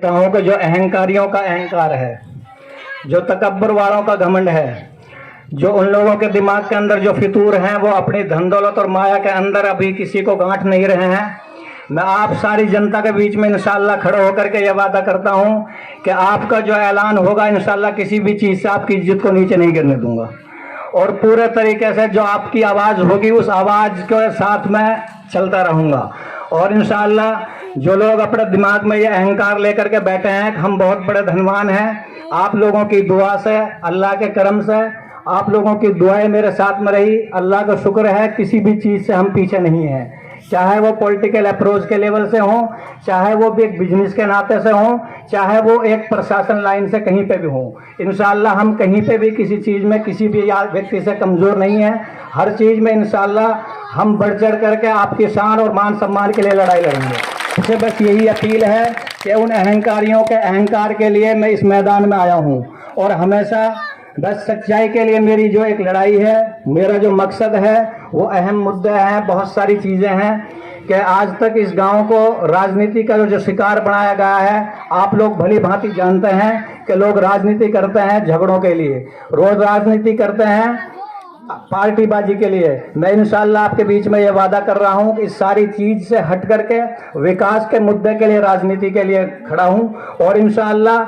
देखता हूँ कि जो अहंकारियों का अहंकार है, जो तकब्बुर वालों का घमंड है, जो उन लोगों के दिमाग के अंदर जो फितूर हैं वो अपनी धन दौलत और माया के अंदर अभी किसी को गांठ नहीं रहे हैं। मैं आप सारी जनता के बीच में इंशाअल्लाह खड़े होकर के यह वादा करता हूं कि आपका जो ऐलान होगा इंशाअल्लाह किसी भी चीज़ से आपकी इज्जत को नीचे नहीं गिरने दूंगा, और पूरे तरीके से जो आपकी आवाज़ होगी उस आवाज़ के साथ मैं चलता रहूँगा। और इंशाअल्लाह जो लोग अपने दिमाग में ये अहंकार लेकर के बैठे हैं कि हम बहुत बड़े धनवान हैं, आप लोगों की दुआ से, अल्लाह के करम से, आप लोगों की दुआएं मेरे साथ में रही, अल्लाह का शुक्र है किसी भी चीज़ से हम पीछे नहीं हैं। चाहे वो पॉलिटिकल अप्रोच के लेवल से हो, चाहे वो भी एक बिजनेस के नाते से हो, चाहे वो एक प्रशासन लाइन से कहीं पे भी हो, इंशाअल्लाह हम कहीं पे भी किसी चीज़ में किसी भी व्यक्ति से कमज़ोर नहीं है। हर चीज़ में इंशाअल्लाह हम बढ़ चढ़ करके आपकी शान और मान सम्मान के लिए लड़ाई लड़ेंगे। इससे बस यही अपील है कि उन अहंकारियों के अहंकार के लिए मैं इस मैदान में आया हूँ, और हमेशा बस सच्चाई के लिए मेरी जो एक लड़ाई है, मेरा जो मकसद है वो अहम मुद्दे हैं, बहुत सारी चीज़ें हैं कि आज तक इस गांव को राजनीति का जो शिकार बनाया गया है। आप लोग भली भांति जानते हैं कि लोग राजनीति करते हैं झगड़ों के लिए, रोज़ राजनीति करते हैं पार्टीबाजी के लिए। मैं इंशाअल्लाह आपके बीच में ये वादा कर रहा हूँ कि इस सारी चीज़ से हट करके विकास के मुद्दे के लिए, राजनीति के लिए खड़ा हूँ, और इंशाअल्लाह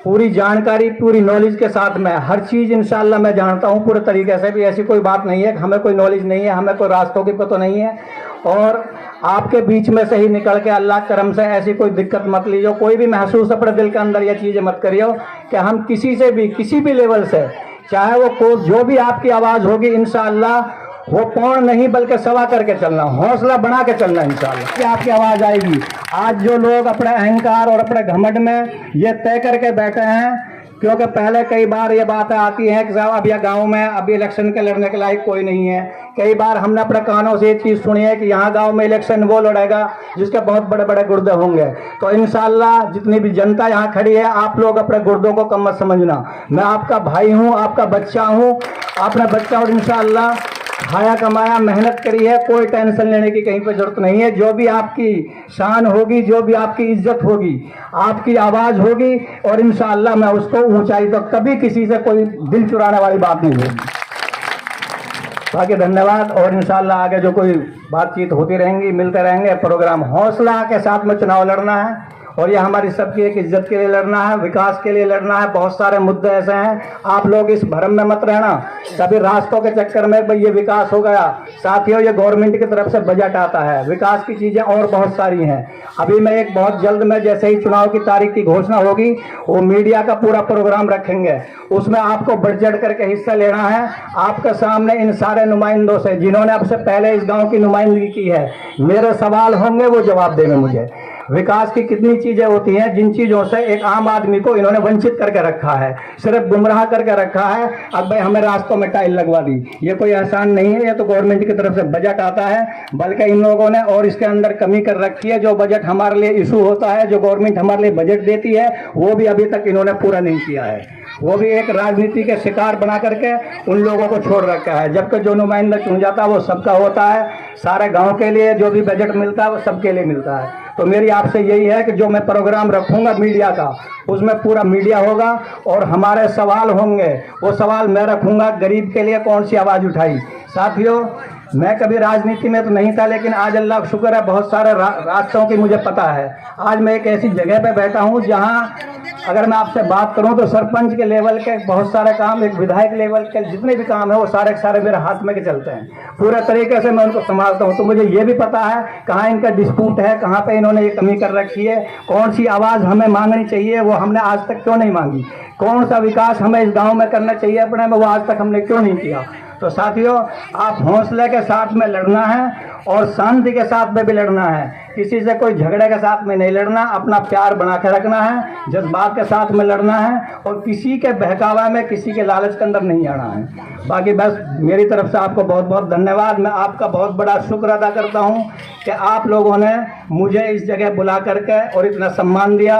पूरी जानकारी, पूरी नॉलेज के साथ में हर चीज़ इंशाअल्लाह मैं जानता हूँ पूरे तरीके से। भी ऐसी कोई बात नहीं है कि हमें कोई नॉलेज नहीं है, हमें कोई रास्तों की पता नहीं है। और आपके बीच में से ही निकल के अल्लाह करम से ऐसी कोई दिक्कत मत लीजिए, कोई भी महसूस अपने दिल के अंदर ये चीज़ें मत करियो कि हम किसी से भी किसी भी लेवल से, चाहे वो जो भी आपकी आवाज़ होगी इंशाअल्लाह वो पौन नहीं बल्कि सवा करके चलना, हौसला बना के चलना इंशाअल्लाह कि आपकी आवाज़ आएगी। आज जो लोग अपने अहंकार और अपने घमंड में ये तय करके बैठे हैं, क्योंकि पहले कई बार ये बातें आती हैं कि साहब अब यह गांव में अभी इलेक्शन के लड़ने के लायक कोई नहीं है। कई बार हमने अपने कानों से ये चीज़ सुनी है कि यहाँ गांव में इलेक्शन वो लड़ेगा जिसके बहुत बड़े बड़े गुर्दे होंगे। तो इंशाअल्लाह जितनी भी जनता यहाँ खड़ी है, आप लोग अपने गुर्दों को कम मत समझना। मैं आपका भाई हूँ, आपका बच्चा हूँ, आपने बच्चा, और इंशाअल्लाह खाया कमाया मेहनत करी है, कोई टेंशन लेने की कहीं पर जरूरत नहीं है। जो भी आपकी शान होगी, जो भी आपकी इज्जत होगी, आपकी आवाज़ होगी, और इंशाअल्लाह मैं उसको ऊंचाई तक कभी किसी से कोई दिल चुराने वाली बात नहीं होगी। बाकी धन्यवाद, और इंशाअल्लाह आगे जो कोई बातचीत होती रहेंगी, मिलते रहेंगे। प्रोग्राम हौसला के साथ में चुनाव लड़ना है, और यह हमारी सबकी एक इज्जत के लिए लड़ना है, विकास के लिए लड़ना है। बहुत सारे मुद्दे ऐसे हैं, आप लोग इस भ्रम में मत रहना कभी रास्तों के चक्कर में भाई ये विकास हो गया। साथियों, ये गवर्नमेंट की तरफ से बजट आता है, विकास की चीज़ें और बहुत सारी हैं। अभी मैं एक बहुत जल्द में जैसे ही चुनाव की तारीख की घोषणा होगी, वो मीडिया का पूरा प्रोग्राम रखेंगे, उसमें आपको बढ़ चढ़ करके हिस्सा लेना है। आपके सामने इन सारे नुमाइंदों से, जिन्होंने आपसे पहले इस गाँव की नुमाइंदगी की है, मेरे सवाल होंगे, वो जवाब देंगे मुझे। विकास की कितनी चीज़ें होती हैं जिन चीज़ों से एक आम आदमी को इन्होंने वंचित करके रखा है, सिर्फ गुमराह करके रखा है। अब भाई हमें रास्तों में टाइल लगवा दी, ये कोई एहसान नहीं है, ये तो गवर्नमेंट की तरफ से बजट आता है। बल्कि इन लोगों ने और इसके अंदर कमी कर रखी है। जो बजट हमारे लिए इशू होता है, जो गवर्नमेंट हमारे लिए बजट देती है, वो भी अभी तक इन्होंने पूरा नहीं किया है। वो भी एक राजनीति के शिकार बना करके उन लोगों को छोड़ रखा है। जबकि जो नुमाइंदा चुन जाता है वो सबका होता है, सारे गांव के लिए जो भी बजट मिलता है वो सबके लिए मिलता है। तो मेरी आपसे यही है कि जो मैं प्रोग्राम रखूंगा मीडिया का, उसमें पूरा मीडिया होगा, और हमारे सवाल होंगे, वो सवाल मैं रखूंगा, गरीब के लिए कौन सी आवाज़ उठाई। साथियों, मैं कभी राजनीति में तो नहीं था, लेकिन आज अल्लाह का शुक्र है बहुत सारे रास्तों की मुझे पता है। आज मैं एक ऐसी जगह पे बैठा हूँ जहाँ अगर मैं आपसे बात करूं तो सरपंच के लेवल के बहुत सारे काम, एक विधायक लेवल के जितने भी काम है वो सारे के सारे मेरे हाथ में के चलते हैं। पूरे तरीके से मैं उनको संभालता हूं। तो मुझे ये भी पता है कहाँ इनका डिस्प्यूट है, कहाँ पे इन्होंने ये कमी कर रखी है, कौन सी आवाज़ हमें मांगनी चाहिए, वो हमने आज तक क्यों नहीं मांगी, कौन सा विकास हमें इस गाँव में करना चाहिए अपने में, वो आज तक हमने क्यों नहीं किया। तो साथियों, आप हौसले के साथ में लड़ना है और शांति के साथ में भी लड़ना है। किसी से कोई झगड़े के साथ में नहीं लड़ना, अपना प्यार बना के रखना है, जज्बात के साथ में लड़ना है, और किसी के बहकावा में, किसी के लालच के अंदर नहीं आना है। बाकी बस मेरी तरफ से आपको बहुत बहुत धन्यवाद। मैं आपका बहुत बड़ा शुक्र अदा करता हूँ कि आप लोगों ने मुझे इस जगह बुला करके और इतना सम्मान दिया।